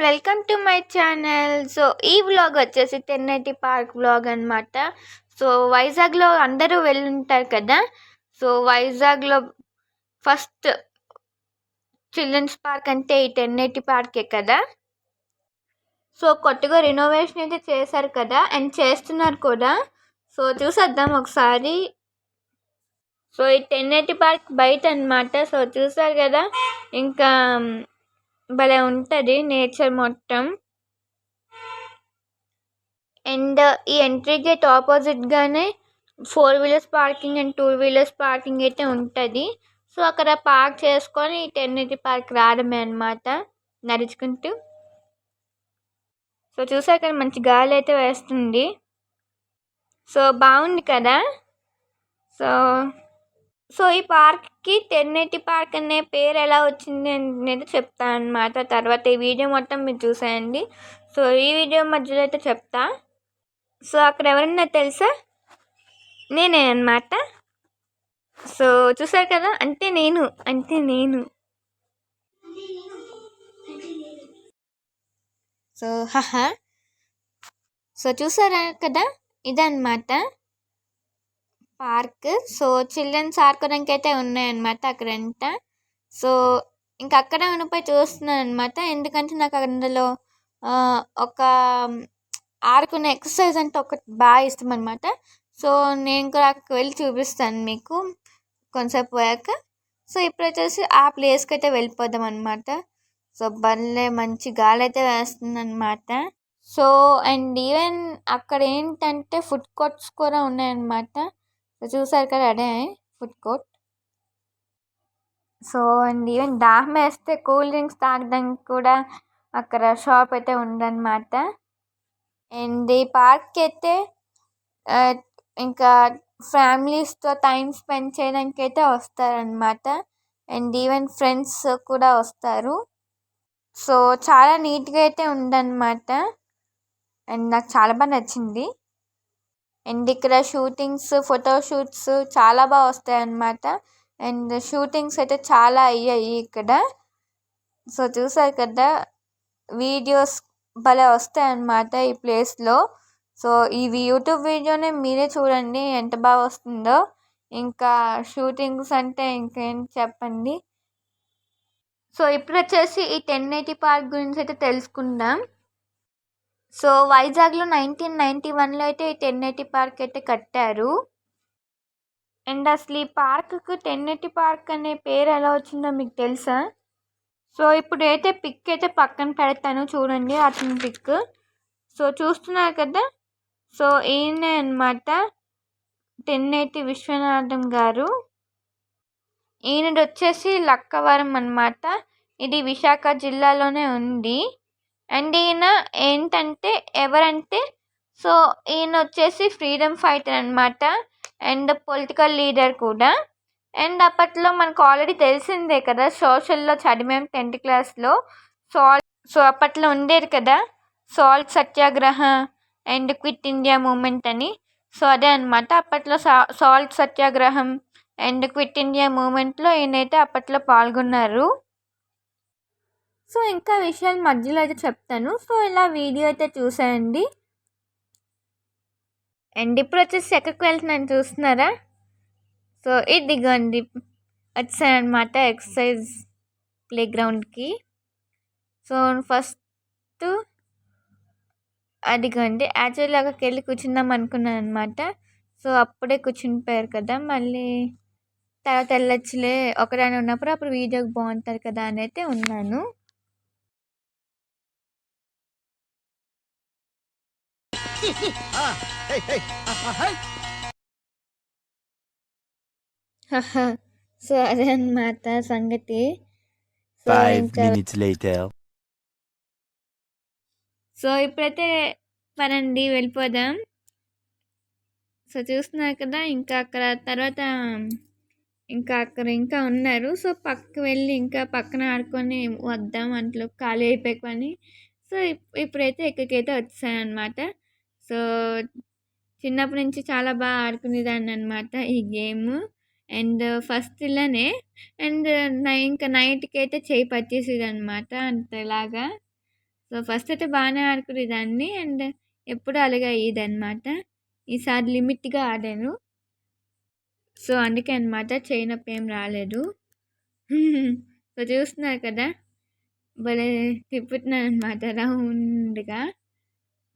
Welcome to my channel. So ఈ vlog వచ్చేసి Tenneti park vlog అనమాట. సో వైజాగ్లో అందరూ వెళ్ళుంటారు కదా. సో వైజాగ్లో ఫస్ట్ చిల్డ్రన్స్ పార్క్ అంటే ఈ తెన్నటి పార్కే కదా. సో కొత్తగా రినోవేషన్ అయితే చేశారు కదా అండ్ చేస్తున్నారు కూడా. సో చూసేద్దాం ఒకసారి. సో ఈ తెన్నటి పార్క్ బయట అనమాట. సో చూసారు కదా, ఇంకా భలే ఉంటుంది నేచర్ మొత్తం. అండ్ ఈ ఎంట్రీ గేట్ ఆపోజిట్గానే 4 wheelers parking and 2 wheelers parking అయితే ఉంటుంది. సో అక్కడ పార్క్ చేసుకొని టెర్నిటీ పార్క్ రావడమే అనమాట నడుచుకుంటూ. సో చూసాక మంచి గాలి అయితే వేస్తుంది. సో బాగుంది కదా. సో సో ఈ పార్క్కి టెర్నిటీ పార్క్ అనే పేరు ఎలా వచ్చింది అనేది చెప్తాను అనమాట. తర్వాత ఈ వీడియో మొత్తం మీరు చూసేయండి. సో ఈ వీడియో మధ్యలో అయితే చెప్తా. సో అక్కడ ఎవరన్నా తెలుసా, నేనే అనమాట. సో చూసారు కదా, అంటే నేను సో సో చూసారా కదా, ఇదన్నమాట పార్క్. సో చిల్డ్రన్స్ ఆడుకోవడానికి అయితే ఉన్నాయన్నమాట అక్కడంతా. సో ఇంకా అక్కడే ఉండిపోయి చూస్తున్నాను అనమాట. ఎందుకంటే నాకు అందులో ఒక ఆడుకునే ఎక్సర్సైజ్ అంటే ఒకటి బాగా ఇష్టం అనమాట. సో నేను కూడా అక్కడికి వెళ్ళి చూపిస్తాను మీకు కొంచెంసేపు పోయాక. సో ఇప్పుడు వచ్చేసి ఆ ప్లేస్కి అయితే వెళ్ళిపోదాం అనమాట. సో భలే మంచి గాలి అయితే వేస్తుంది అనమాట. సో అండ్ ఈవెన్ అక్కడ ఏంటంటే ఫుడ్ కోర్ట్స్ కూడా ఉన్నాయన్నమాట. సో చూసారు కదా, అదే food court. So and even దాహం వేస్తే కూల్ డ్రింక్స్ తాగడానికి కూడా అక్కడ షాప్ అయితే ఉందన్నమాట. అండ్ ఈ పార్క్కి అయితే ఇంకా ఫ్యామిలీస్తో టైం స్పెండ్ చేయడానికి అయితే వస్తారనమాట. అండ్ ఈవెన్ ఫ్రెండ్స్ కూడా వస్తారు. సో చాలా నీట్గా అయితే ఉందన్నమాట. అండ్ నాకు చాలా బాగా నచ్చింది. అండ్ ఇక్కడ షూటింగ్స్, ఫోటోషూట్స్ చాలా బాగా వస్తాయి అన్నమాట. అండ్ షూటింగ్స్ అయితే చాలా అయ్యాయి ఇక్కడ. సో చూసారు కదా, వీడియోస్ భలే వస్తాయి అన్నమాట ఈ ప్లేస్లో. సో ఈ యూట్యూబ్ వీడియోనే మీరే చూడండి ఎంత బాగా వస్తుందో. ఇంకా షూటింగ్స్ అంటే ఇంకేం చెప్పండి. సో ఇప్పుడు వచ్చేసి ఈ టెర్నిటీ పార్క్ గురించి అయితే తెలుసుకుందాం. సో వైజాగ్లో 1991లో అయితే ఈ టెర్నిటీ పార్క్ అయితే కట్టారు. అండ్ అసలు ఈ పార్క్కి టెర్నిటీ పార్క్ అనే పేరు ఎలా వచ్చిందో మీకు తెలుసా? సో ఇప్పుడు అయితే పిక్ అయితే పక్కన పెడతాను, చూడండి అతని పిక్. సో చూస్తున్నారు కదా, సో ఈయనే అనమాట తెన్నేటి విశ్వనాథం గారు. ఈయనది వచ్చేసి లక్కవరం అనమాట. ఇది విశాఖ జిల్లాలోనే ఉంది. అండ్ ఈయన ఏంటంటే ఎవరంటే, సో ఈయన వచ్చేసి ఫ్రీడమ్ ఫైటర్ అనమాట అండ్ పొలిటికల్ లీడర్ కూడా. అండ్ అప్పట్లో మనకు ఆల్రెడీ తెలిసిందే కదా, సోషల్లో చదివాం 10th క్లాస్లో. సో అప్పట్లో ఉండేది కదా salt Satyagraha and quit India moment అని. సో అదే అనమాట, అప్పట్లో సాల్ట్ సత్యాగ్రహం అండ్ క్విట్ ఇండియా మూమెంట్లో ఈయనైతే అప్పట్లో పాల్గొన్నారు. సో ఇంకా విషయాలు మధ్యలో అయితే చెప్తాను. సో ఇలా వీడియో అయితే చూసేయండి. అండ్ ఇప్పుడు వచ్చేసి ఎక్కడికి వెళ్తున్నాను చూస్తున్నారా? సో ఇదిగోండి వచ్చానమాట ఎక్సర్సైజ్ ప్లేగ్రౌండ్కి. సో ఫస్ట్ అదిగోండి యాక్చువల్లీ అక్కడికి వెళ్ళి కూర్చుందాం అనుకున్నాను అనమాట. సో అప్పుడే కూర్చునిపోయారు కదా, మళ్ళీ తర్వాత వెళ్ళొచ్చులే ఒకదాని ఉన్నప్పుడు, అప్పుడు వీడియోకి బాగుంటుంది కదా అని అయితే ఉన్నాను. సో అదే అన్నమాట సంగతి. So 5 minutes later. సో ఇప్పుడైతే పరండి వెళ్ళిపోదాం. సో చూస్తున్నారు కదా, ఇంకా అక్కడ తర్వాత ఇంకా ఉన్నారు. సో పక్కకు వెళ్ళి ఇంకా పక్కన ఆడుకొని వద్దాం అంట్లో ఖాళీ అయిపోయి. సో ఇప్పుడైతే ఇక్కడికైతే వచ్చాను అనమాట. సో చిన్నప్పటి నుంచి చాలా బాగా ఆడుకునేదాన్ని అనమాట ఈ గేమ్. అండ్ ఫస్ట్ ఇలానే అండ్ ఇంకా నైట్కి అయితే చేయి పట్టేసేది అనమాట అంతలాగా. సో ఫస్ట్ అయితే బాగానే ఆడుకునేదాన్ని అండ్ ఎప్పుడు అలాగే అయ్యేదన్నమాట. ఈసారి లిమిట్గా ఆడాను. సో అందుకే అనమాట చేయి నొప్పి ఏం రాలేదు. సో చూస్తున్నారు కదా, భలే తిప్పుతున్నాను అనమాట రౌండ్గా.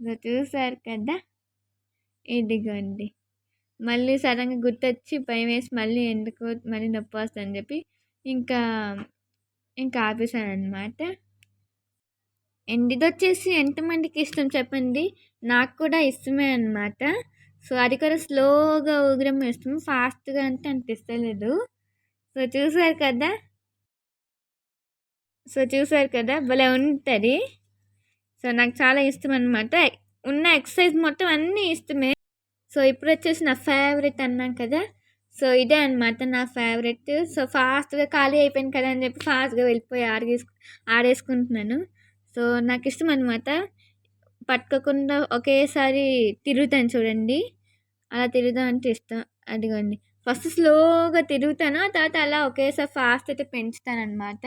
సో చూసారు కదా, ఇదిగోండి. మళ్ళీ సడన్గా గుర్తొచ్చి భయం వేసి మళ్ళీ ఎందుకు మళ్ళీ నొప్పి వస్తుందని చెప్పి ఇంకా ఆపేసాను అనమాట. అండ్ ఇది వచ్చేసి ఎంతమందికి ఇష్టం చెప్పండి. నాకు కూడా ఇష్టమే అనమాట. సో అది కూడా స్లోగా ఊగడం ఇష్టం, ఫాస్ట్గా అంటే అంత ఇష్టలేదు. సో చూసారు కదా భలే ఉంటుంది. సో నాకు చాలా ఇష్టం అనమాట. ఉన్న ఎక్సర్సైజ్ మొత్తం అన్నీ ఇష్టమే. సో ఇప్పుడు వచ్చేసి నా ఫేవరెట్ అన్నాం కదా, సో ఇదే అనమాట నా ఫేవరెట్. సో ఫాస్ట్గా ఖాళీ అయిపోయింది కదా అని చెప్పి ఫాస్ట్గా వెళ్ళిపోయి ఆడేసుకుంటున్నాను. సో నాకు ఇష్టం అనమాట. పట్టుకోకుండా ఒకేసారి తిరుగుతాను చూడండి, అలా తిరుగుదాం అంటే ఇష్టం. అదిగోండి, ఫస్ట్ స్లోగా తిరుగుతాను, తర్వాత అలా ఒకేసారి ఫాస్ట్ అయితే పెంచుతాను అనమాట.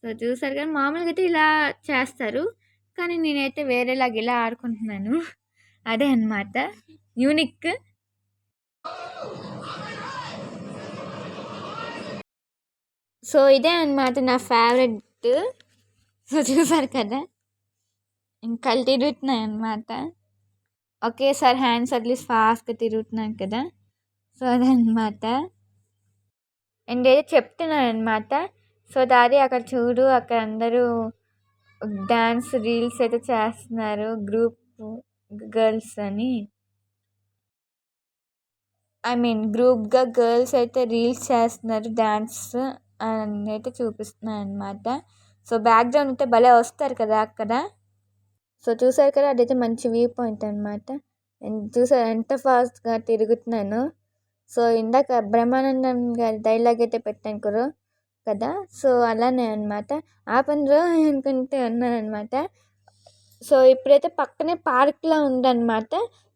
సో చూసారు కానీ మామూలుగా అయితే ఇలా చేస్తారు, కానీ నేనైతే వేరేలాగా ఇలా ఆడుకుంటున్నాను. అదే అనమాట యూనిక్. సో ఇదే అనమాట నా ఫేవరెట్. సో చూసారు కదా, ఇంకా తిరుగుతున్నాయి అనమాట. ఒకేసారి హ్యాండ్స్ అట్లీస్ట్ ఫాస్ట్గా తిరుగుతున్నాను కదా. సో అదనమాట. అండ్ ఏదో చెప్తున్నాను అనమాట. సో దారి అక్కడ చూడు, అక్కడ అందరూ డ్యాన్స్ రీల్స్ అయితే చేస్తున్నారు, గ్రూప్ గర్ల్స్ అని. గ్రూప్గా గర్ల్స్ అయితే రీల్స్ చేస్తున్నారు, డ్యాన్స్ అని అయితే చూపిస్తున్నాను అనమాట. సో బ్యాక్గ్రౌండ్ అయితే భలే వస్తారు కదా అక్కడ. సో చూసారు కదా, అదైతే మంచి వ్యూ పాయింట్ అనమాట. చూసారు ఎంత ఫాస్ట్గా తిరుగుతున్నాను. సో ఇందాక బ్రహ్మానందం గారి డైలాగ్ అయితే పెట్టాను కదా, సో అలానే అనమాట. ఆపండ్రో అనుకుంటే ఉన్నానమాట. సో ఇప్పుడైతే పక్కనే పార్క్లా ఉందన్నమాట.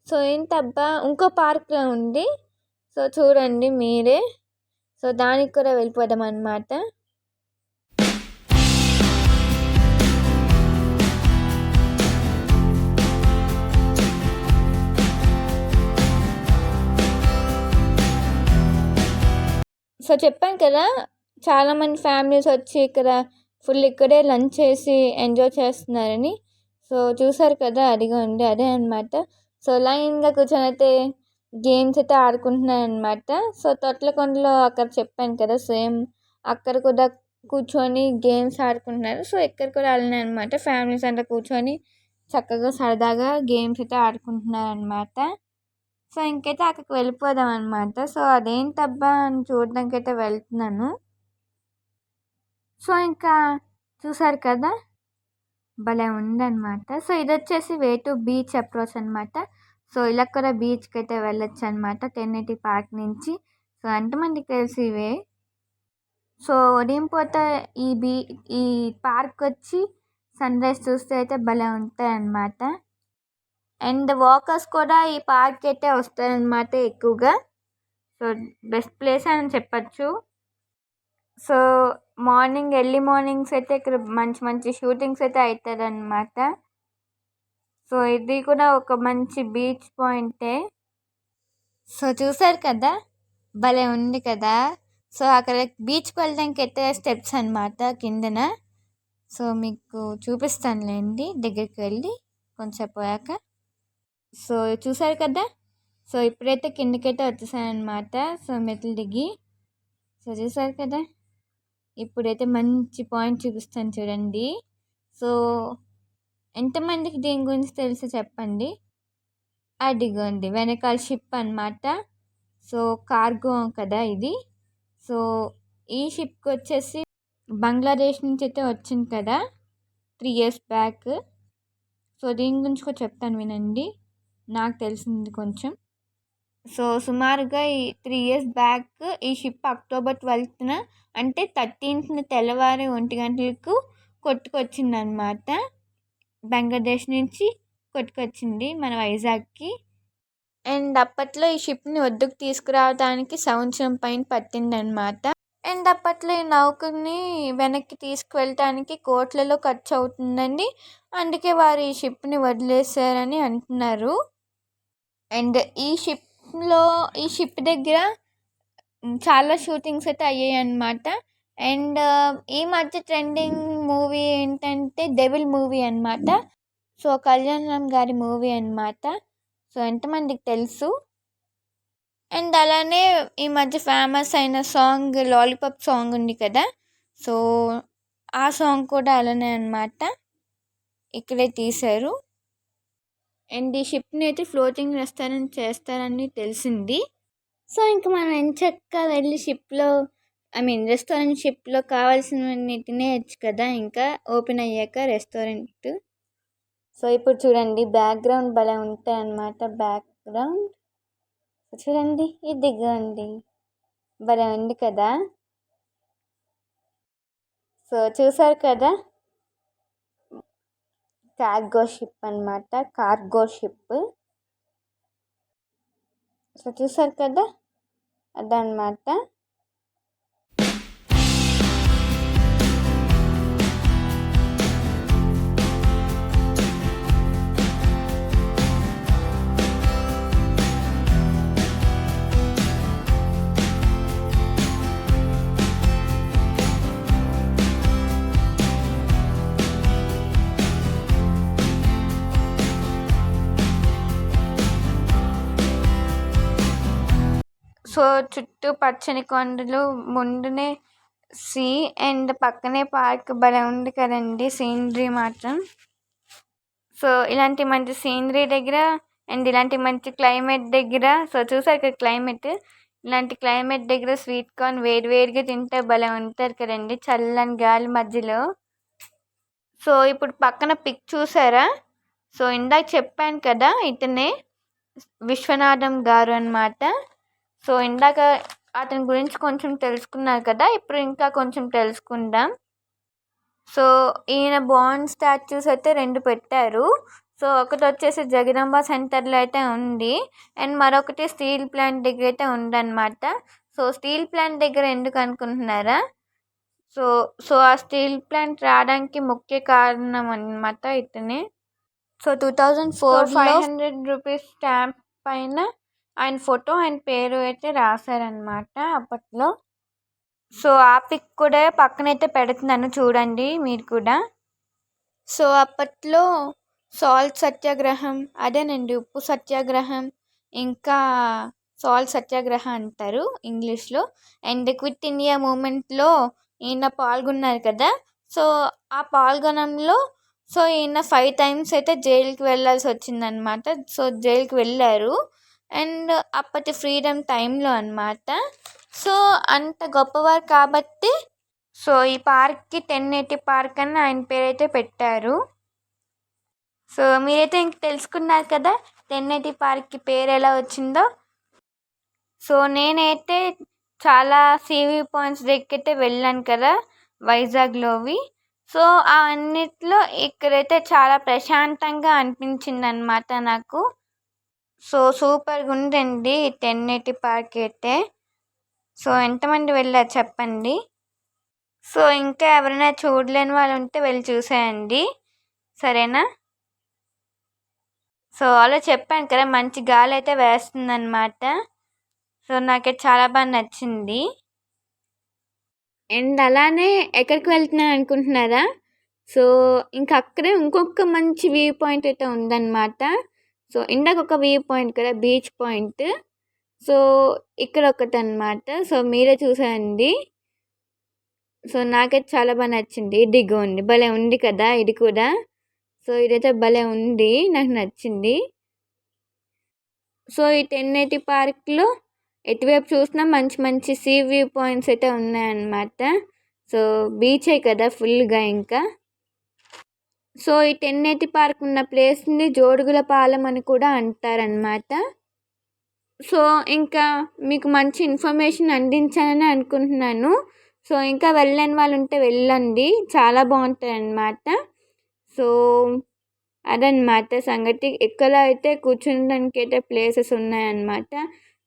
సో ఏంటబ్బా ఇంకో పార్క్లా ఉంది, సో చూడండి మీరే. సో దానికి కూడా వెళ్ళిపోదాం అన్నమాట. సో చెప్పాను కదా, చాలామంది ఫ్యామిలీస్ వచ్చి ఇక్కడ ఫుల్ ఇక్కడే లంచ్ చేసి ఎంజాయ్ చేస్తున్నారని. సో చూసారు కదా, అదిగోండి అదే అనమాట. సో లైన్గా కూర్చొని అయితే గేమ్స్ అయితే ఆడుకుంటున్నారనమాట. సో తొట్లకొండలో అక్కడ చెప్పాను కదా, సేమ్ అక్కడ కూడా కూర్చొని గేమ్స్ ఆడుకుంటున్నారు. సో ఇక్కడ కూడా అలానే అనమాట, ఫ్యామిలీస్ అంతా కూర్చొని చక్కగా సరదాగా గేమ్స్ అయితే ఆడుకుంటున్నారనమాట. సో ఇంకైతే అక్కడికి వెళ్ళిపోదాం అనమాట. సో అదేంటబ్బా అని చూడడానికి అయితే వెళ్తున్నాను. సో ఇంకా చూసారు కదా, భలే ఉందన్నమాట. సో ఇది వచ్చేసి వే టు బీచ్ అప్రోచ్ అనమాట. సో ఇలా కూడా బీచ్కి అయితే వెళ్ళొచ్చు అనమాట 1080 పార్క్ నుంచి. సో ఎంతమందికి తెలిసి ఇవే. సో ఉదయంపూట ఈ పార్క్ వచ్చి సన్ రైజ్ చూస్తే అయితే భలే ఉంటాయి అన్నమాట. అండ్ వాకర్స్ కూడా ఈ పార్క్ అయితే వస్తారనమాట ఎక్కువగా. సో బెస్ట్ ప్లేస్ అని చెప్పచ్చు. సో ఎర్లీ మార్నింగ్స్ అయితే ఇక్కడ మంచి మంచి షూటింగ్స్ అయితే అవుతారనమాట. సో ఇది కూడా ఒక మంచి బీచ్ పాయింటే. సో చూసారు కదా, భలే ఉంది కదా. సో అక్కడ బీచ్కి వెళ్ళడానికి అయితే స్టెప్స్ అనమాట కిందన. సో మీకు చూపిస్తానులేండి దగ్గరికి వెళ్ళి కొంచెం పోయాక. సో చూసారు కదా, సో ఇప్పుడైతే కిందకైతే వచ్చేసాను అనమాట. సో మెట్లు దిగి. సో చూసారు కదా, ఇప్పుడైతే మంచి పాయింట్ చూపిస్తాను చూడండి. సో ఎంతమందికి దీని గురించి తెలుసు చెప్పండి. అదిగోండి వెనకాల షిప్ అనమాట. సో కార్గో కదా ఇది. సో ఈ షిప్కి వచ్చేసి బంగ్లాదేశ్ నుంచి అయితే వచ్చింది కదా 3 years బ్యాక్. సో దీని గురించి కూడా చెప్తాను వినండి, నాకు తెలిసింది కొంచెం. సో సుమారుగా ఈ 3 years బ్యాక్ ఈ షిప్ October 12th అంటే 13th తెల్లవారి 1 గంటలకు కొట్టుకొచ్చింది అనమాట. బంగ్లాదేశ్ నుంచి కొట్టుకొచ్చింది మన వైజాగ్కి. అండ్ అప్పట్లో ఈ షిప్ని ఒడ్డుకు తీసుకురావడానికి సంవత్సరం పైన పట్టిందనమాట. అండ్ అప్పట్లో ఈ నౌకని వెనక్కి తీసుకువెళ్ళటానికి కోట్లలో ఖర్చు అవుతుందండి. అందుకే వారు ఈ షిప్ని వదిలేశారని అంటున్నారు. అండ్ ఈ షిప్ దగ్గర చాలా షూటింగ్స్ అయితే అయ్యాయి అన్నమాట. అండ్ ఈ మధ్య ట్రెండింగ్ మూవీ ఏంటంటే డెవిల్ మూవీ అన్నమాట. సో కళ్యాణ్ రామ్ గారి మూవీ అన్నమాట. సో ఎంతమందికి తెలుసు. అండ్ అలానే ఈ మధ్య ఫేమస్ అయిన సాంగ్ లాలీపాప్ సాంగ్ ఉంది కదా, సో ఆ సాంగ్ కూడా అలానే అన్నమాట, ఇక్కడే తీశారు. అండ్ ఈ షిప్ని అయితే ఫ్లోటింగ్ రెస్టారెంట్ చేస్తారని తెలిసింది. సో ఇంకా మనం ఎంచక్కా వెళ్ళి రెస్టారెంట్ షిప్లో కావాల్సినవన్నీ తినేయచ్చు కదా ఇంకా ఓపెన్ అయ్యాక రెస్టారెంట్. సో ఇప్పుడు చూడండి బ్యాక్గ్రౌండ్ భలే ఉంటాయి అన్నమాట. బ్యాక్గ్రౌండ్ చూడండి, ఇదిగోండి, భలే ఉంది కదా. సో చూసారు కదా, కార్గో షిప్ అన్నమాట, కార్గో షిప్. సో చూసారు కదా, అదనమాట. సో చుట్టూ పచ్చని కొండలు, ముందునే సీ అండ్ పక్కనే పార్క్, భలే ఉంది కదండి సీనరీ మాత్రం. సో ఇలాంటి మంచి సీనరీ దగ్గర అండ్ ఇలాంటి మంచి క్లైమేట్ దగ్గర, సో చూసారు కదా క్లైమేట్, ఇలాంటి క్లైమేట్ దగ్గర స్వీట్ కార్న్ వేడివేడిగా తింటే భలే ఉంటుంది కదండి చల్లని గాలి మధ్యలో. సో ఇప్పుడు పక్కన పిక్ చూసారా, సో ఇందాక చెప్పాను కదా ఇతనే విశ్వనాథం గారు అన్నమాట. సో ఇందాక అతని గురించి కొంచెం తెలుసుకున్నారు కదా, ఇప్పుడు ఇంకా కొంచెం తెలుసుకుందాం. సో ఈయన బాండ్ స్టాచ్యూస్ అయితే 2 పెట్టారు. సో ఒకటి వచ్చేసి జగదాంబ సెంటర్లో అయితే ఉంది, అండ్ మరొకటి స్టీల్ ప్లాంట్ దగ్గర అయితే ఉందన్నమాట. సో స్టీల్ ప్లాంట్ దగ్గర ఎందుకు అనుకుంటున్నారా, సో సో ఆ స్టీల్ ప్లాంట్ రావడానికి ముఖ్య కారణం అన్నమాట ఇతనే. సో 2004లో 500 రూపీస్ స్టాంప్ పైన ఆయన ఫోటో ఆయన పేరు అయితే రాశారనమాట అప్పట్లో. సో ఆ పిక్ కూడా పక్కనైతే పెడుతున్నాను చూడండి మీరు కూడా. సో అప్పట్లో సాల్ట్ సత్యాగ్రహం, అదేనండి ఉప్పు సత్యాగ్రహం, ఇంకా సాల్ట్ సత్యాగ్రహం అంటారు ఇంగ్లీష్లో, అండ్ క్విట్ ఇండియా మూమెంట్లో ఈయన పాల్గొన్నారు కదా. సో ఆ పాల్గొనంలో సో ఈయన 5 times అయితే జైలుకి వెళ్ళాల్సి వచ్చిందనమాట. సో జైలుకి వెళ్ళారు, అండ్ అప్పటి ఫ్రీడమ్ టైంలో అన్నమాట. సో అంత గొప్పవారు కాబట్టి సో ఈ పార్క్కి 1080 పార్క్ అని ఆయన పేరైతే పెట్టారు. సో మీరైతే ఇంక తెలుసుకున్నారు కదా 1080 పార్క్కి పేరు ఎలా వచ్చిందో. సో నేనైతే చాలా సీవీ పాయింట్స్ దగ్గరైతే వెళ్ళాను కదా వైజాగ్లోవి. సో అన్నిట్లో ఇక్కడైతే చాలా ప్రశాంతంగా అనిపించింది అనమాట నాకు. సో సూపర్గా ఉందండి 1080 పార్క్ అయితే. సో ఎంతమంది వెళ్ళారు చెప్పండి. సో ఇంకా ఎవరైనా చూడలేని వాళ్ళు ఉంటే వెళ్ళి చూసేయండి, సరేనా. సో అలా చెప్పాను కదా మంచి గాలి అయితే వేస్తుందన్నమాట. సో నాకైతే చాలా బాగా నచ్చింది. అండ్ అలానే ఎక్కడికి వెళ్తున్నాను అనుకుంటున్నారా, సో ఇంకా అక్కడే ఇంకొక మంచి వ్యూ పాయింట్ అయితే ఉందన్నమాట. సో ఇందాక ఒక వ్యూ పాయింట్ కదా బీచ్ పాయింట్, సో ఇక్కడ ఒకటి అన్నమాట. సో మీరే చూసారండి. సో నాకైతే చాలా బాగా నచ్చింది. ఇదిగోండి భలే ఉంది కదా ఇది కూడా. సో ఇదైతే భలే ఉంది, నాకు నచ్చింది. సో ఈ 1080 పార్క్లో ఎటువైపు చూసినా మంచి మంచి సీ వ్యూ పాయింట్స్ అయితే ఉన్నాయన్నమాట. సో బీచే కదా ఫుల్గా ఇంకా. సో ఈ 1080 పార్క్ ఉన్న ప్లేస్ని జోడుగుల పాలెం అని కూడా అంటారనమాట. సో ఇంకా మీకు మంచి ఇన్ఫర్మేషన్ అందించాలని అనుకుంటున్నాను. సో ఇంకా వెళ్ళని వాళ్ళు ఉంటే వెళ్ళండి, చాలా బాగుంటుంది అన్నమాట. సో అదనమాట సంగతి. ఎక్కడ అయితే కూర్చోడానికి అయితే ప్లేసెస్ ఉన్నాయన్నమాట.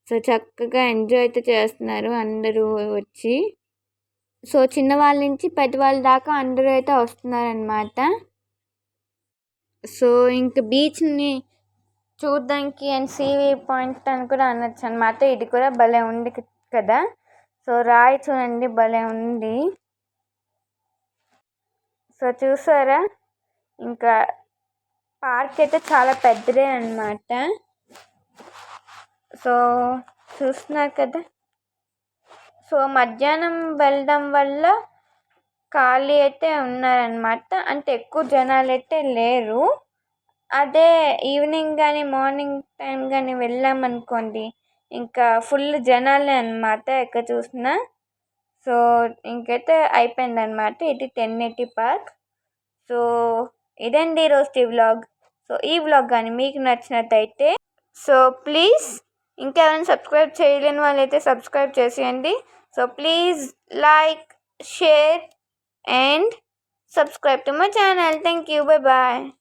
సో చక్కగా ఎంజాయ్ అయితే చేస్తున్నారు అందరూ వచ్చి. సో చిన్నవాళ్ళ నుంచి పెద్దవాళ్ళ దాకా అందరూ అయితే వస్తున్నారనమాట. సో ఇంక బీచ్ని చూడడానికి అండ్ సీ పాయింట్ అని కూడా అనొచ్చు అనమాట. ఇది కూడా భలే ఉంది కదా. సో రాయి చూడండి భలే ఉంది. సో చూసారా, ఇంకా పార్క్ అయితే చాలా పెద్దదే అనమాట. సో చూస్తున్నారు కదా. సో మధ్యాహ్నం వెళ్ళడం వల్ల ఖాళీ అయితే ఉన్నారనమాట, అంటే ఎక్కువ జనాలు అయితే లేరు. అదే ఈవినింగ్ కానీ మార్నింగ్ టైం కానీ వెళ్ళామనుకోండి ఇంకా ఫుల్ జనాలే అనమాట ఎక్కడ చూసినా. సో ఇంకైతే అయిపోయిందనమాట ఇది 1080 పార్క్. సో ఇదండి ఈరోజు వ్లాగ్. సో ఈ వ్లాగ్ కానీ మీకు నచ్చినట్టయితే సో ప్లీజ్ ఇంకెవరైనా సబ్స్క్రైబ్ చేయలేని వాళ్ళైతే సబ్స్క్రైబ్ చేసేయండి. So please like, share and subscribe to my channel. Thank you. Bye bye.